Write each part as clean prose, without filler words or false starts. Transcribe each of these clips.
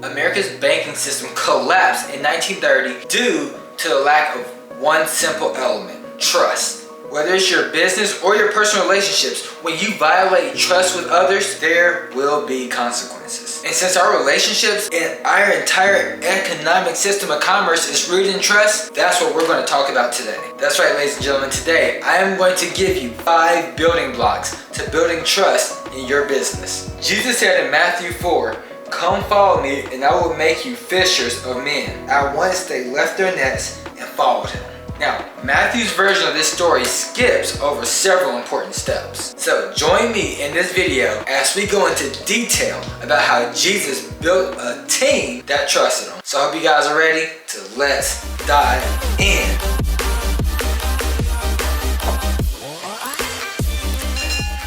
America's banking system collapsed in 1930 due to the lack of one simple element: trust. Whether it's your business or your personal relationships, when you violate trust with others, there will be consequences. And since our relationships and our entire economic system of commerce is rooted in trust, that's what we're going to talk about today. That's right, ladies and gentlemen. Today, I am going to give you 5 building blocks to building trust in your business. Jesus said in Matthew 4, "Come follow me and I will make you fishers of men." At once they left their nets and followed him. Now, Matthew's version of this story skips over several important steps. So join me in this video as we go into detail about how Jesus built a team that trusted him. So I hope you guys are ready to let's dive in.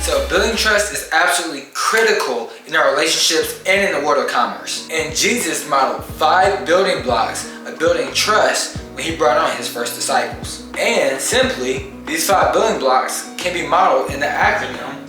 So building trust is absolutely critical in our relationships and in the world of commerce. And Jesus modeled 5 building blocks of building trust when he brought on his first disciples. And simply, these 5 building blocks can be modeled in the acronym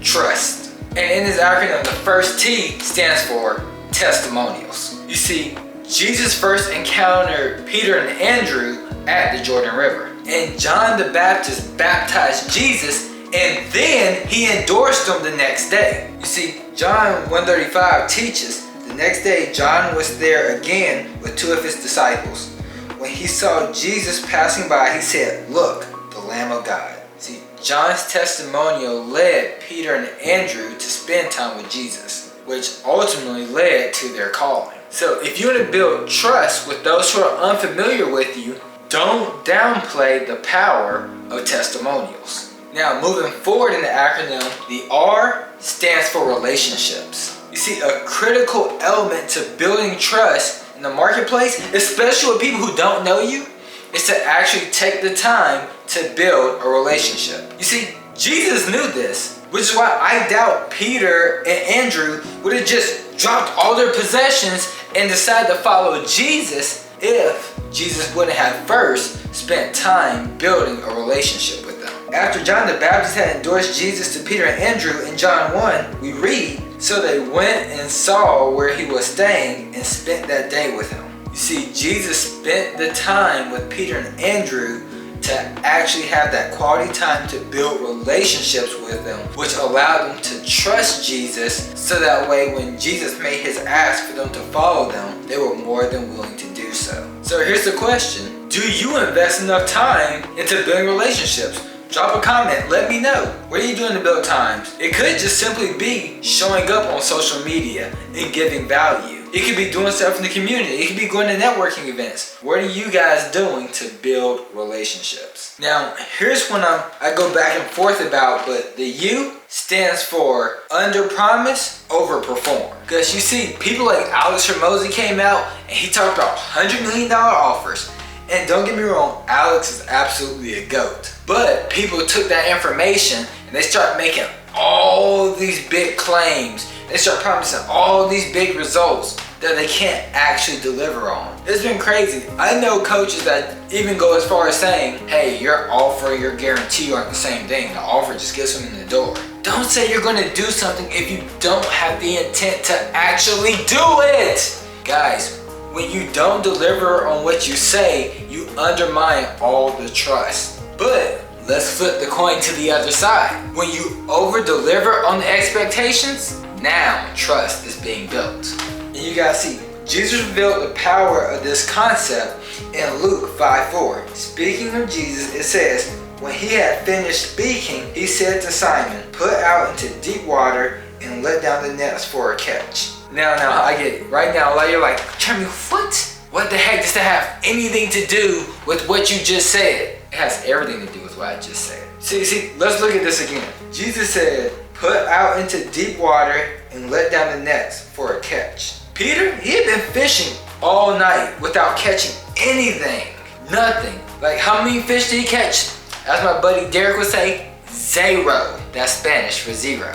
TRUST. And in this acronym, the first T stands for Testimonials. You see, Jesus first encountered Peter and Andrew at the Jordan River. And John the Baptist baptized Jesus, and then he endorsed him the next day. You see, John 1:35 teaches, the next day John was there again with 2 of his disciples. When he saw Jesus passing by, he said, "Look, the Lamb of God." See, John's testimonial led Peter and Andrew to spend time with Jesus, which ultimately led to their calling. So if you want to build trust with those who are unfamiliar with you, don't downplay the power of testimonials. Now, moving forward in the acronym, the R stands for relationships. You see, a critical element to building trust in the marketplace, especially with people who don't know you, is to actually take the time to build a relationship. You see, Jesus knew this, which is why I doubt Peter and Andrew would have just dropped all their possessions and decided to follow Jesus if Jesus wouldn't have first spent time building a relationship with them. After John the Baptist had endorsed Jesus to Peter and Andrew in John 1, we read, "So they went and saw where he was staying and spent that day with him." You see, Jesus spent the time with Peter and Andrew to actually have that quality time to build relationships with them, which allowed them to trust Jesus, so that way when Jesus made his ask for them to follow them, they were more than willing to do so. So here's the question: do you invest enough time into building relationships? Drop a comment, let me know. What are you doing to build times? It could just simply be showing up on social media and giving value. It could be doing stuff in the community. It could be going to networking events. What are you guys doing to build relationships? Now, here's when I go back and forth about, but the U stands for Underpromise, overperform. Because you see, people like Alex Hormozy came out and he talked about $100 million offers. And don't get me wrong, Alex is absolutely a GOAT. But people took that information and they start making all these big claims. They start promising all these big results that they can't actually deliver on. It's been crazy. I know coaches that even go as far as saying, "Hey, your offer, your guarantee aren't the same thing. The offer just gets them in the door." Don't say you're going to do something if you don't have the intent to actually do it. Guys, when you don't deliver on what you say, you undermine all the trust. But let's flip the coin to the other side. When you over-deliver on the expectations, now trust is being built. And you guys see, Jesus revealed the power of this concept in Luke 5:4. Speaking of Jesus, it says, when he had finished speaking, he said to Simon, "Put out into deep water and let down the nets for a catch." Now, I get it. Right now, a lot of you are like, "Jeremy, what? What the heck does that have anything to do with what you just said?" It has everything to do with what I just said. See, let's look at this again. Jesus said, "Put out into deep water and let down the nets for a catch." Peter, he had been fishing all night without catching anything. Nothing. Like, how many fish did he catch? As my buddy Derek would say, 0. That's Spanish for 0.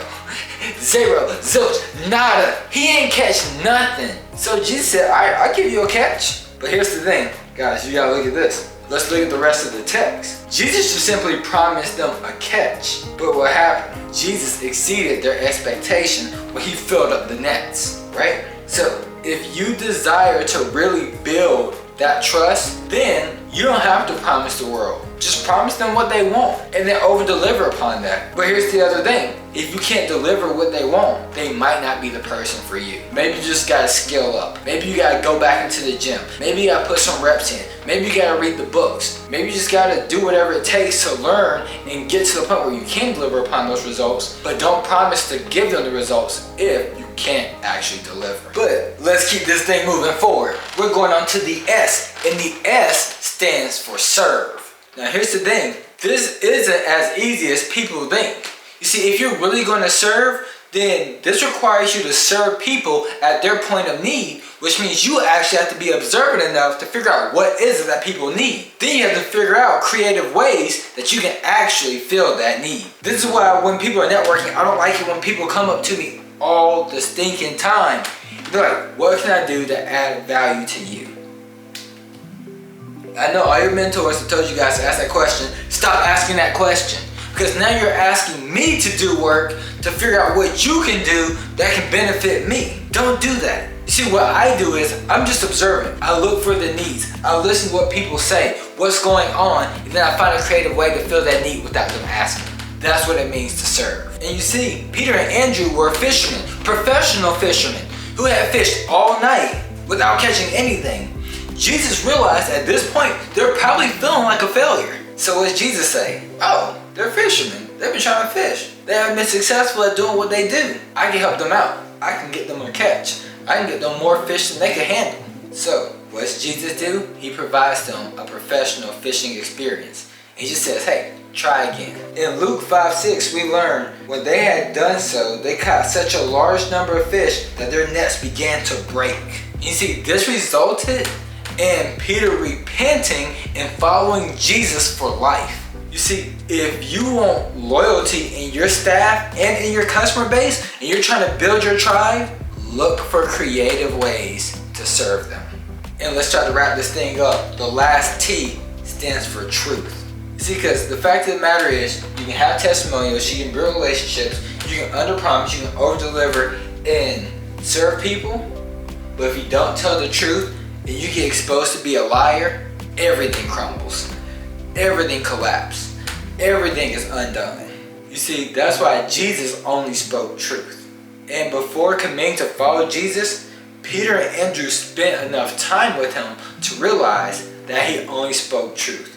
0, zilch, nada. He ain't catch nothing. So Jesus said, "Alright, I'll give you a catch." But here's the thing, guys, you gotta look at this. Let's look at the rest of the text. Jesus just simply promised them a catch. But what happened? Jesus exceeded their expectation when he filled up the nets, right? So If you desire to really build that trust, then you don't have to promise the world. Just promise them what they want and then over deliver upon that. But here's the other thing. If you can't deliver what they want, they might not be the person for you. Maybe you just gotta scale up. Maybe you gotta go back into the gym. Maybe you gotta put some reps in. Maybe you gotta read the books. Maybe you just gotta do whatever it takes to learn and get to the point where you can deliver upon those results, but don't promise to give them the results if you can't actually deliver. But let's keep this thing moving forward. We're going on to the S, and the S stands for serve. Now here's the thing, this isn't as easy as people think. You see, if you're really going to serve, then this requires you to serve people at their point of need, which means you actually have to be observant enough to figure out what is it that people need. Then you have to figure out creative ways that you can actually fill that need. This is why when people are networking, I don't like it when people come up to me all the stinking time. They're like, what can I do to add value to you? I know all your mentors have told you guys to ask that question. Stop asking that question. Because now you're asking me to do work to figure out what you can do that can benefit me. Don't do that. You see, what I do is I'm just observant. I look for the needs. I listen to what people say, what's going on, and then I find a creative way to fill that need without them asking. That's what it means to serve. And you see, Peter and Andrew were fishermen, professional fishermen, who had fished all night without catching anything. Jesus realized at this point, they're probably feeling like a failure. So what does Jesus say? Oh, they're fishermen. They've been trying to fish. They haven't been successful at doing what they do. I can help them out. I can get them a catch. I can get them more fish than they can handle. So what does Jesus do? He provides them a professional fishing experience. He just says, hey, try again. In Luke 5:6, we learn when they had done so, they caught such a large number of fish that their nets began to break. You see, this resulted in Peter repenting and following Jesus for life. You see, if you want loyalty in your staff and in your customer base, and you're trying to build your tribe, look for creative ways to serve them. And let's try to wrap this thing up. The last T stands for truth. See, because the fact of the matter is, you can have testimonials, you can build relationships, you can underpromise, you can overdeliver and serve people, but if you don't tell the truth and you get exposed to be a liar, everything crumbles, everything collapses, everything is undone. You see, that's why Jesus only spoke truth. And before committing to follow Jesus, Peter and Andrew spent enough time with him to realize that he only spoke truth,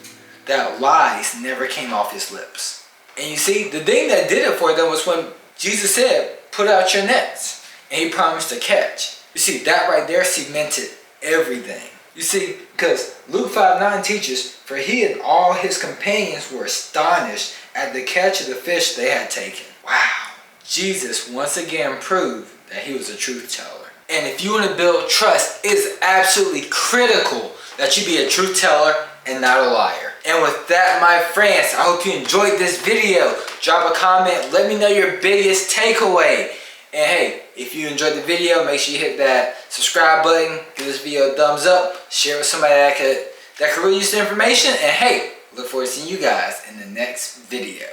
that lies never came off his lips. And you see, the thing that did it for them was when Jesus said, put out your nets, and he promised to catch. You see, that right there cemented everything. You see, because Luke 5:9 teaches, for he and all his companions were astonished at the catch of the fish they had taken. Wow. Jesus once again proved that he was a truth teller. And if you want to build trust, it's absolutely critical that you be a truth teller and not a liar. And with that, my friends, I hope you enjoyed this video. Drop a comment, let me know your biggest takeaway. And hey, if you enjoyed the video, make sure you hit that subscribe button, give this video a thumbs up, share with somebody that could really use the information. And hey, look forward to seeing you guys in the next video.